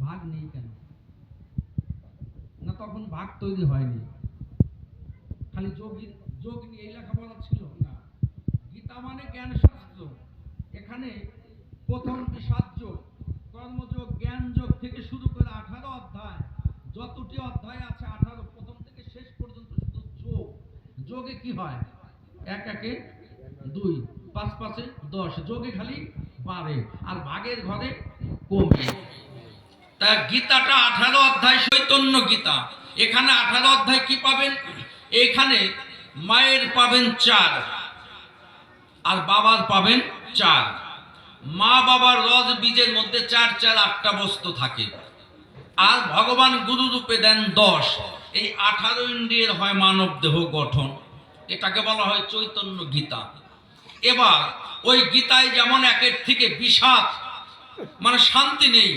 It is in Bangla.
ভাগ নেই কেন? না তখন ভাগ তৈরি হয়নি, খালি যোগ নিয়ে এই লেখাপড়া ছিল না। গীতা মানে জ্ঞান শাস্ত্র। এখানে প্রথম বিষাদ যোগ, কর্মযোগ, জ্ঞান যোগ থেকে শুরু করে 18 অধ্যায়, যতটি অধ্যায় আছে 18 প্রথম থেকে শেষ পর্যন্ত শুধু যোগ। যোগে কি হয়? 1 একে 2, 5 5-এ 10, যোগে খালি বাড়ে আর ভাগের ঘরে কমে। তা গীতাটা 18 অধ্যায়, চৈতন্য গীতা। এখানে 18 অধ্যায় কি পাবেন? এখানে মায়ের পাবেন 4 আর বাবার পাবেন 4। মা বাবার রজ বীজের মধ্যে 4 4 8টা বস্তু থাকে, আর ভগবান গুরু রূপে দেন 10। এই 18 ইন্দ্রিয়ের হয় মানব দেহ গঠন। এটাকে বলা হয় চৈতন্য গীতা। এবার ওই গীতায় যেমন একের থেকে বিষাদ মানে শান্তি নেই,